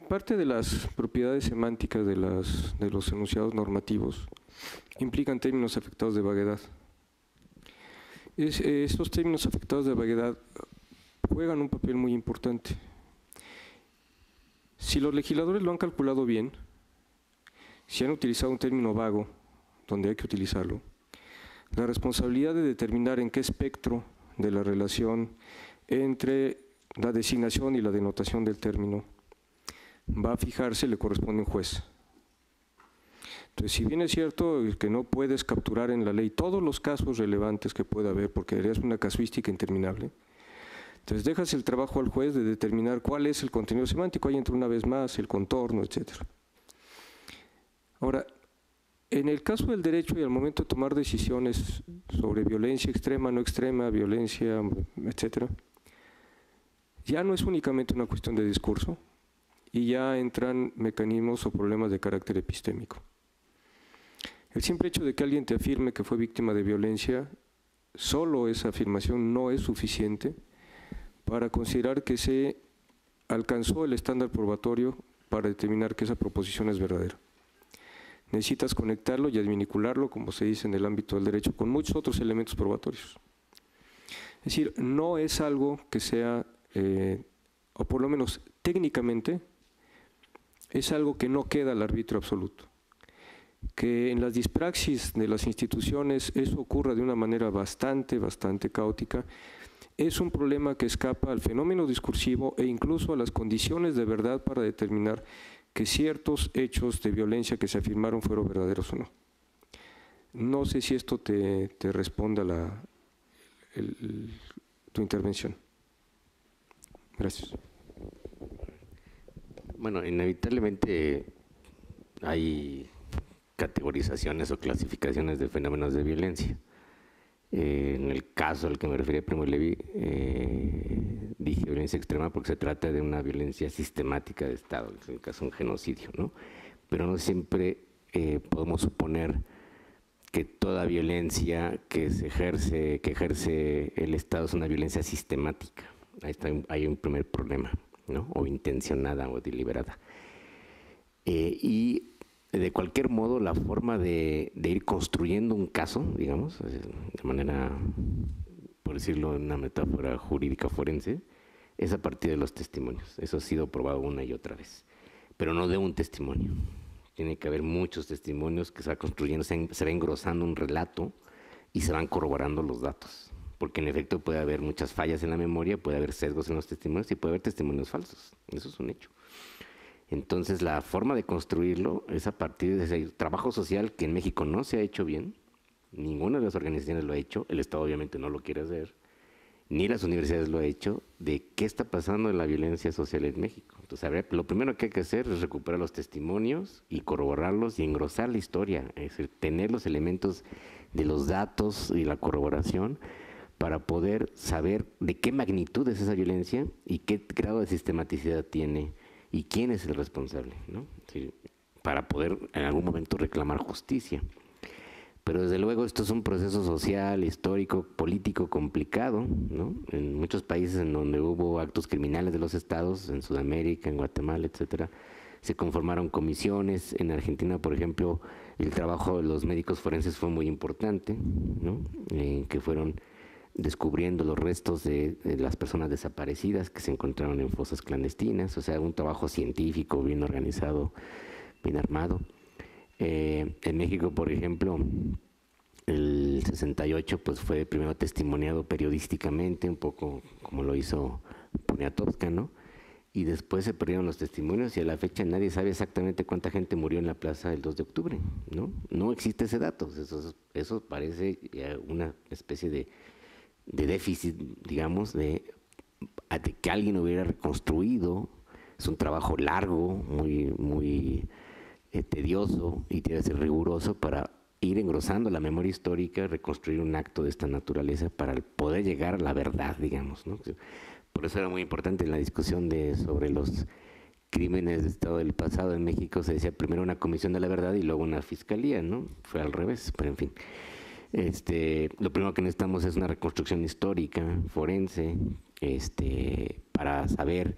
Parte de las propiedades semánticas de los enunciados normativos implican términos afectados de vaguedad. Estos términos afectados de vaguedad juegan un papel muy importante. Si los legisladores lo han calculado bien, si han utilizado un término vago, donde hay que utilizarlo, la responsabilidad de determinar en qué espectro de la relación entre la designación y la denotación del término va a fijarse, le corresponde a un juez. Entonces, si bien es cierto que no puedes capturar en la ley todos los casos relevantes que pueda haber, porque harías una casuística interminable, entonces dejas el trabajo al juez de determinar cuál es el contenido semántico, ahí entra una vez más el contorno, etc. Ahora, en el caso del derecho y al momento de tomar decisiones sobre violencia extrema, no extrema, violencia, etc., ya no es únicamente una cuestión de discurso y ya entran mecanismos o problemas de carácter epistémico. El simple hecho de que alguien te afirme que fue víctima de violencia, solo esa afirmación no es suficiente para considerar que se alcanzó el estándar probatorio para determinar que esa proposición es verdadera. Necesitas conectarlo y advincularlo, como se dice en el ámbito del derecho, con muchos otros elementos probatorios. Es decir, no es algo que sea, o por lo menos técnicamente, es algo que no queda al arbitrio absoluto. Que en las dispraxis de las instituciones eso ocurra de una manera bastante caótica, es un problema que escapa al fenómeno discursivo e incluso a las condiciones de verdad para determinar que ciertos hechos de violencia que se afirmaron fueron verdaderos o no. No sé si esto te responde a tu intervención. Gracias. Bueno, inevitablemente hay categorizaciones o clasificaciones de fenómenos de violencia. En el caso al que me refería Primo Levi, dije violencia extrema porque se trata de una violencia sistemática de Estado, en el caso de un genocidio, ¿no? Pero no siempre podemos suponer que toda violencia que ejerce el Estado es una violencia sistemática. Hay un primer problema, ¿no? O intencionada o deliberada. Y de cualquier modo, la forma de ir construyendo un caso, digamos, de manera, por decirlo en una metáfora jurídica forense, es a partir de los testimonios. Eso ha sido probado una y otra vez, pero no de un testimonio. Tiene que haber muchos testimonios que se va construyendo, se va engrosando un relato y se van corroborando los datos, porque en efecto puede haber muchas fallas en la memoria, puede haber sesgos en los testimonios y puede haber testimonios falsos, eso es un hecho. Entonces la forma de construirlo es a partir de ese trabajo social que en México no se ha hecho bien, ninguna de las organizaciones lo ha hecho, el Estado obviamente no lo quiere hacer, ni las universidades lo han hecho, de qué está pasando en la violencia social en México. Entonces, a ver, lo primero que hay que hacer es recuperar los testimonios y corroborarlos y engrosar la historia, es decir, tener los elementos de los datos y la corroboración para poder saber de qué magnitud es esa violencia y qué grado de sistematicidad tiene y quién es el responsable, ¿no? Es decir, para poder en algún momento reclamar justicia. Pero desde luego esto es un proceso social, histórico, político complicado, ¿no? En muchos países en donde hubo actos criminales de los estados, en Sudamérica, en Guatemala, etcétera, se conformaron comisiones. En Argentina, por ejemplo, el trabajo de los médicos forenses fue muy importante, ¿no? Que fueron descubriendo los restos de las personas desaparecidas que se encontraron en fosas clandestinas, o sea, un trabajo científico bien organizado, bien armado. En México, por ejemplo, el 68 pues fue primero testimoniado periodísticamente, un poco como lo hizo Poniatowska, ¿no? Y después se perdieron los testimonios y a la fecha nadie sabe exactamente cuánta gente murió en la plaza del 2 de octubre, ¿no? No existe ese dato, eso parece una especie de déficit, digamos, de que alguien hubiera reconstruido. Es un trabajo largo, muy tedioso y debe ser riguroso para ir engrosando la memoria histórica, reconstruir un acto de esta naturaleza para poder llegar a la verdad, digamos, ¿no? Por eso era muy importante en la discusión sobre los crímenes de Estado del pasado en México, se decía primero una comisión de la verdad y luego una fiscalía, ¿no? Fue al revés, pero en fin. Lo primero que necesitamos es una reconstrucción histórica, forense, para saber,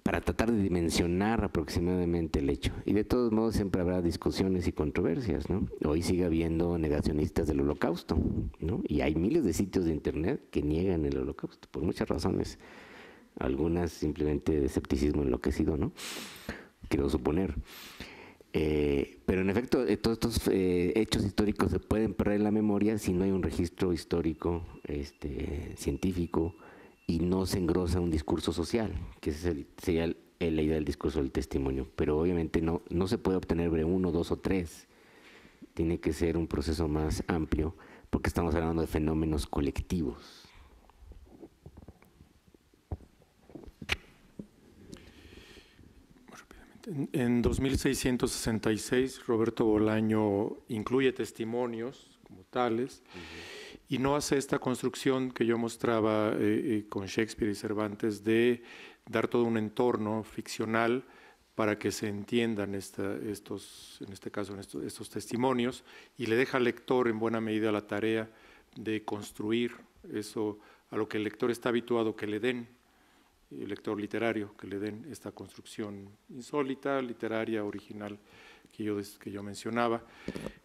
para tratar de dimensionar aproximadamente el hecho. Y de todos modos siempre habrá discusiones y controversias, ¿no? Hoy sigue habiendo negacionistas del Holocausto, ¿no? Y hay miles de sitios de internet que niegan el Holocausto, por muchas razones. Algunas simplemente de escepticismo enloquecido, ¿no? Quiero suponer. Pero en efecto, todos estos hechos históricos se pueden perder en la memoria si no hay un registro histórico científico y no se engrosa un discurso social, que sería la idea del discurso del testimonio. Pero obviamente no se puede obtener de 1, 2 o 3. Tiene que ser un proceso más amplio porque estamos hablando de fenómenos colectivos. En 2666, Roberto Bolaño incluye testimonios como tales y no hace esta construcción que yo mostraba con Shakespeare y Cervantes de dar todo un entorno ficcional para que se entiendan estos testimonios, y le deja al lector en buena medida la tarea de construir eso a lo que el lector está habituado que le den. El lector literario, que le den esta construcción insólita, literaria, original que yo mencionaba.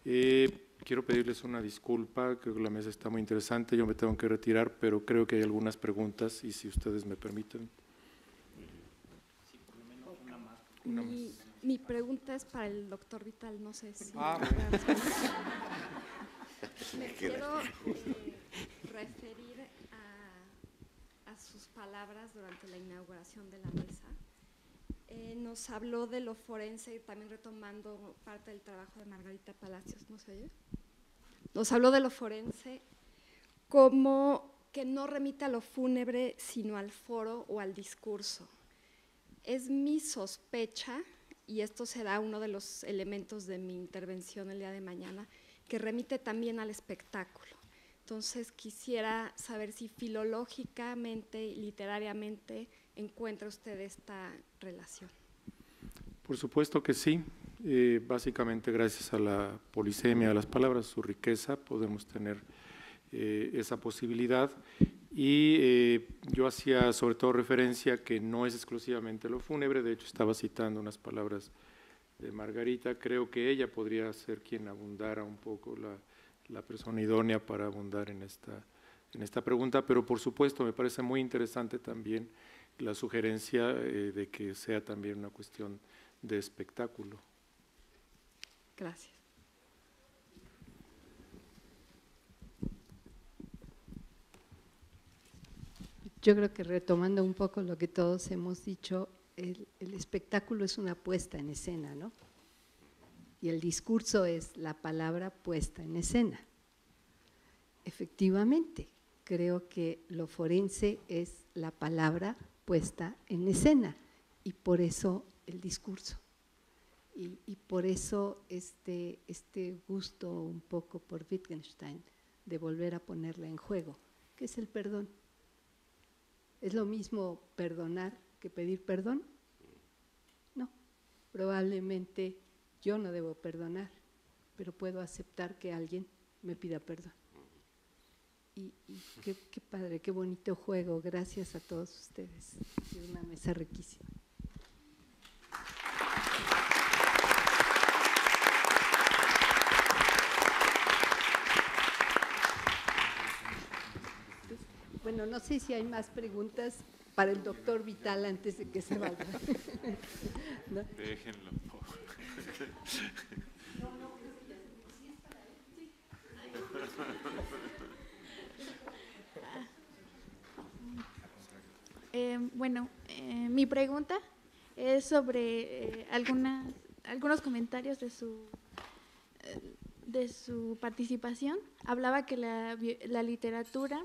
Quiero pedirles una disculpa, creo que la mesa está muy interesante, yo me tengo que retirar, pero creo que hay algunas preguntas y si ustedes me permiten. Mi pregunta es para el doctor Vital, no sé si… Me quiero referir a sus palabras durante la inauguración de la mesa. Nos habló de lo forense, también retomando parte del trabajo de Margarita Palacios, ¿no se oye? Nos habló de lo forense como que no remite a lo fúnebre, sino al foro o al discurso. Es mi sospecha, y esto será uno de los elementos de mi intervención el día de mañana, que remite también al espectáculo. Entonces quisiera saber si filológicamente y literariamente encuentra usted esta relación. Por supuesto que sí. Básicamente gracias a la polisemia de las palabras, su riqueza, podemos tener esa posibilidad. Y yo hacía sobre todo referencia que no es exclusivamente lo fúnebre, de hecho estaba citando unas palabras de Margarita, creo que ella podría ser quien abundara un poco, la persona idónea para abundar en esta pregunta, pero por supuesto me parece muy interesante también la sugerencia de que sea también una cuestión de espectáculo. Gracias. Yo creo que retomando un poco lo que todos hemos dicho, el espectáculo es una puesta en escena, ¿no? Y el discurso es la palabra puesta en escena. Efectivamente, creo que lo forense es la palabra puesta en escena y por eso el discurso. Y por eso este gusto un poco por Wittgenstein de volver a ponerla en juego, que es el perdón. ¿Es lo mismo perdonar que pedir perdón? No, probablemente yo no debo perdonar, pero puedo aceptar que alguien me pida perdón. Y qué padre, qué bonito juego, gracias a todos ustedes. Es una mesa riquísima. Bueno, no sé si hay más preguntas para el doctor Vital antes de que se vaya. ¿No? Déjenlo. Bueno, mi pregunta es sobre algunos comentarios de su participación. Hablaba que la literatura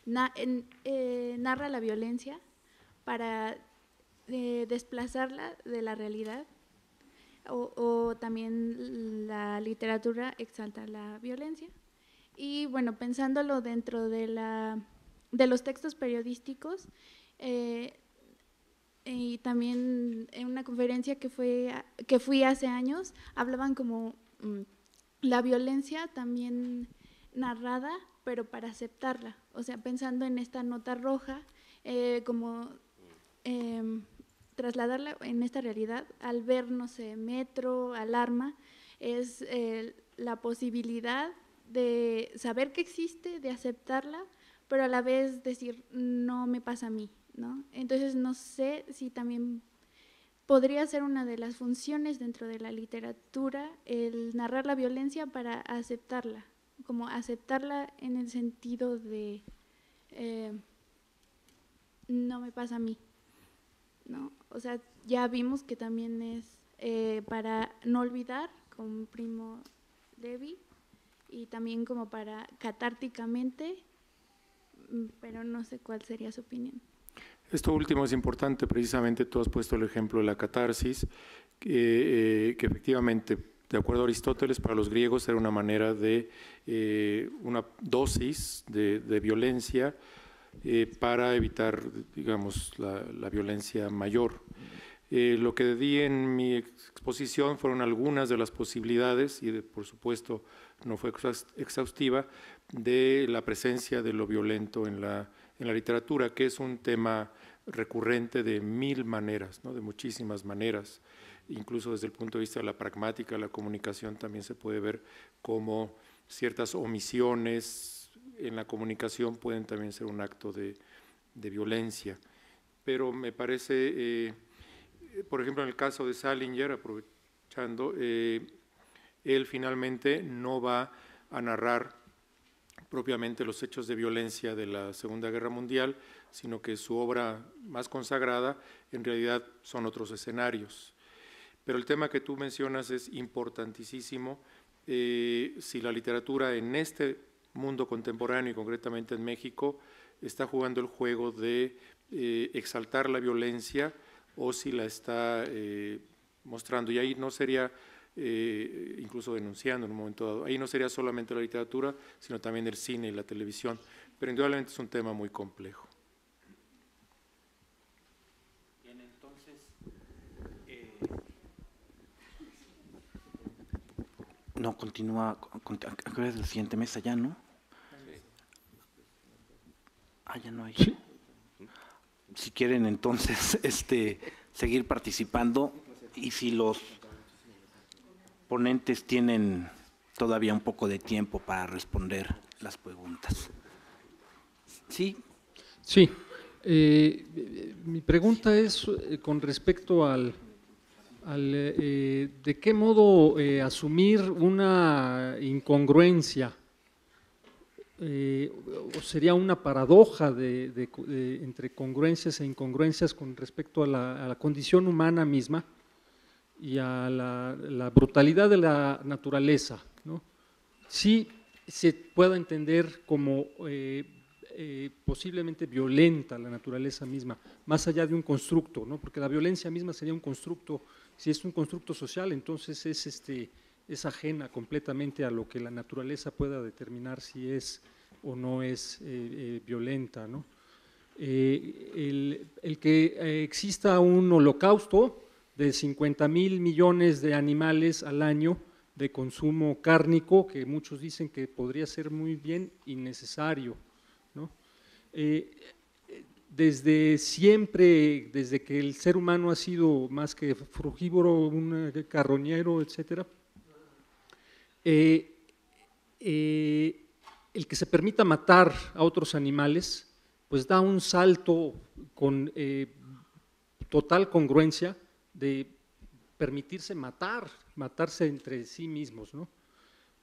narra la violencia para desplazarla de la realidad, o también la literatura exalta la violencia. Y bueno, pensándolo dentro de los textos periodísticos, y también en una conferencia que fui hace años, hablaban como la violencia también narrada, pero para aceptarla, o sea, pensando en esta nota roja, como trasladarla en esta realidad, al ver, no sé, metro, alarma, es la posibilidad de saber que existe, de aceptarla, pero a la vez decir, no me pasa a mí, ¿no? Entonces, no sé si también podría ser una de las funciones dentro de la literatura el narrar la violencia para aceptarla, como aceptarla en el sentido de no me pasa a mí, ¿no? O sea, ya vimos que también es para no olvidar, con Primo Levi, y también como para catárticamente, pero no sé cuál sería su opinión. Esto último es importante, precisamente tú has puesto el ejemplo de la catarsis, que efectivamente, de acuerdo a Aristóteles, para los griegos era una manera de una dosis de violencia para evitar, digamos, la violencia mayor. Lo que di en mi exposición fueron algunas de las posibilidades, y por supuesto no fue exhaustiva, de la presencia de lo violento en la literatura, que es un tema recurrente de mil maneras, ¿no? De muchísimas maneras. Incluso desde el punto de vista de la pragmática, la comunicación también se puede ver como ciertas omisiones en la comunicación pueden también ser un acto de violencia. Pero me parece, por ejemplo, en el caso de Salinger, aprovechando, él finalmente no va a narrar propiamente los hechos de violencia de la Segunda Guerra Mundial, sino que su obra más consagrada en realidad son otros escenarios. Pero el tema que tú mencionas es importantísimo. Si la literatura en este mundo contemporáneo y concretamente en México está jugando el juego de exaltar la violencia o si la está mostrando, y ahí no sería incluso denunciando en un momento dado, ahí no sería solamente la literatura, sino también el cine y la televisión, pero indudablemente es un tema muy complejo. Bien, entonces, no, continúa, ¿a qué hora es la siguiente mesa ya, no? Ah, ya no hay. Sí. Si quieren entonces seguir participando, y si los ponentes tienen todavía un poco de tiempo para responder las preguntas. ¿Sí? Sí. Mi pregunta es con respecto al de qué modo asumir una incongruencia o sería una paradoja entre congruencias e incongruencias con respecto a la condición humana misma y a la brutalidad de la naturaleza, ¿no? Sí se pueda entender como posiblemente violenta la naturaleza misma, más allá de un constructo, ¿no? Porque la violencia misma sería un constructo, si es un constructo social, entonces es ajena completamente a lo que la naturaleza pueda determinar si es o no es violenta, ¿no? El que exista un holocausto de 50,000 millones de animales al año de consumo cárnico, que muchos dicen que podría ser muy bien innecesario, ¿no? Desde siempre, desde que el ser humano ha sido más que frugívoro, un carroñero, etcétera, el que se permita matar a otros animales, pues da un salto con total congruencia de permitirse matarse entre sí mismos, ¿no?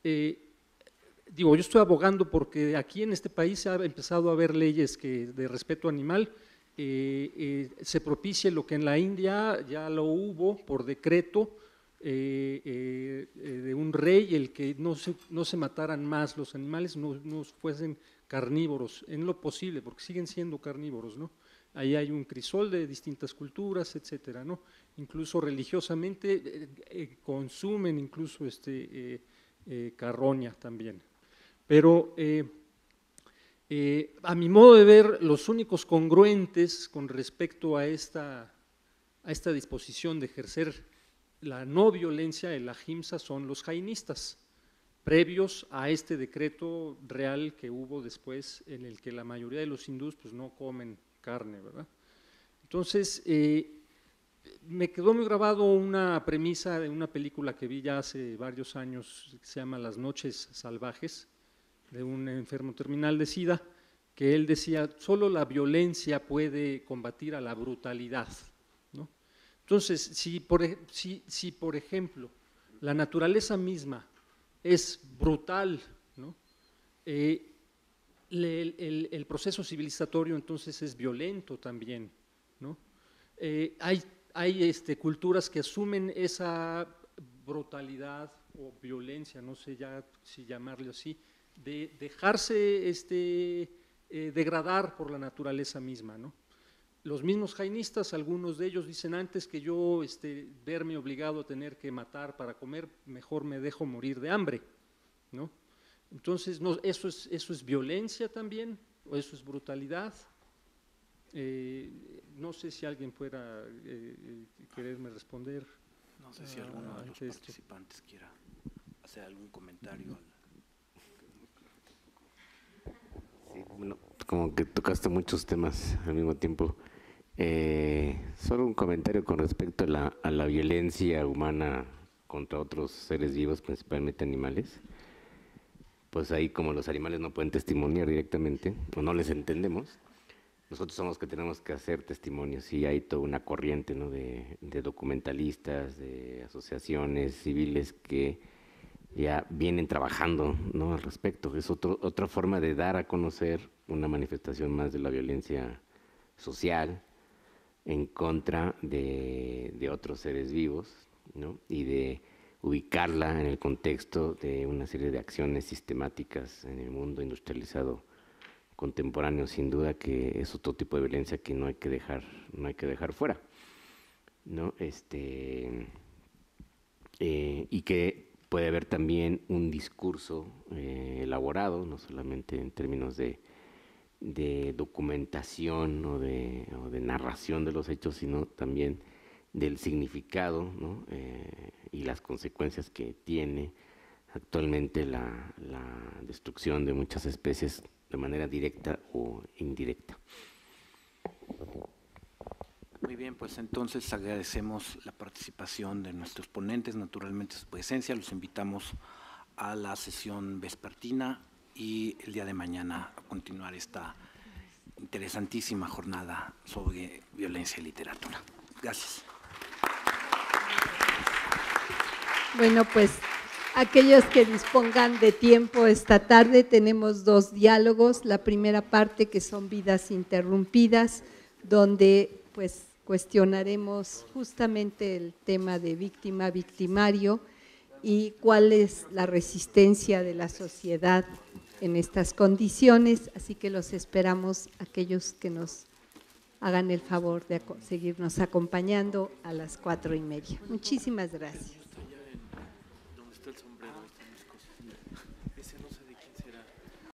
Digo, yo estoy abogando porque aquí en este país se ha empezado a haber leyes de respeto animal, se propicie lo que en la India ya lo hubo por decreto de un rey, el que no se mataran más los animales, no fuesen carnívoros en lo posible, porque siguen siendo carnívoros, ¿no? Ahí hay un crisol de distintas culturas, etcétera, ¿no? Incluso religiosamente consumen incluso carroña también. Pero a mi modo de ver, los únicos congruentes con respecto a esta disposición de ejercer la no violencia, el ahimsa, son los jainistas, previos a este decreto real que hubo después, en el que la mayoría de los hindús pues, no comen carne, ¿verdad? Entonces, me quedó muy grabado una premisa de una película que vi ya hace varios años, que se llama Las noches salvajes, de un enfermo terminal de SIDA, que él decía, solo la violencia puede combatir a la brutalidad, ¿no? Entonces, si por ejemplo la naturaleza misma es brutal, ¿no? El proceso civilizatorio entonces es violento también, ¿no? Hay culturas que asumen esa brutalidad o violencia, no sé ya si llamarlo así, de dejarse degradar por la naturaleza misma, ¿no? Los mismos jainistas, algunos de ellos dicen, antes que yo verme obligado a tener que matar para comer, mejor me dejo morir de hambre, ¿no? Entonces, no, ¿eso es violencia también? ¿O eso es brutalidad? No sé si alguien fuera quererme responder. No sé si alguno de los participantes quiera hacer algún comentario. Sí, bueno, como que tocaste muchos temas al mismo tiempo. Solo un comentario con respecto a la violencia humana contra otros seres vivos, principalmente animales. Pues ahí, como los animales no pueden testimoniar directamente, o no les entendemos, nosotros somos los que tenemos que hacer testimonios, y hay toda una corriente, ¿no? de documentalistas, de asociaciones civiles que ya vienen trabajando, ¿no? al respecto. Es otra forma de dar a conocer una manifestación más de la violencia social en contra de otros seres vivos, ¿no? y de ubicarla en el contexto de una serie de acciones sistemáticas en el mundo industrializado contemporáneo, sin duda que es otro tipo de violencia que no hay que dejar fuera, ¿no? Y que puede haber también un discurso elaborado, no solamente en términos de documentación o de narración de los hechos, sino también del significado, ¿no? Y las consecuencias que tiene actualmente la destrucción de muchas especies de manera directa o indirecta. Muy bien, pues entonces agradecemos la participación de nuestros ponentes, naturalmente su presencia, los invitamos a la sesión vespertina y el día de mañana a continuar esta interesantísima jornada sobre violencia y literatura. Gracias. Bueno, pues aquellos que dispongan de tiempo esta tarde, tenemos 2 diálogos. La primera parte, que son vidas interrumpidas, donde pues cuestionaremos justamente el tema de víctima-victimario y cuál es la resistencia de la sociedad en estas condiciones. Así que los esperamos, aquellos que nos hagan el favor de seguirnos acompañando a las 4:30. Muchísimas gracias. ¿Dónde está el sombrero?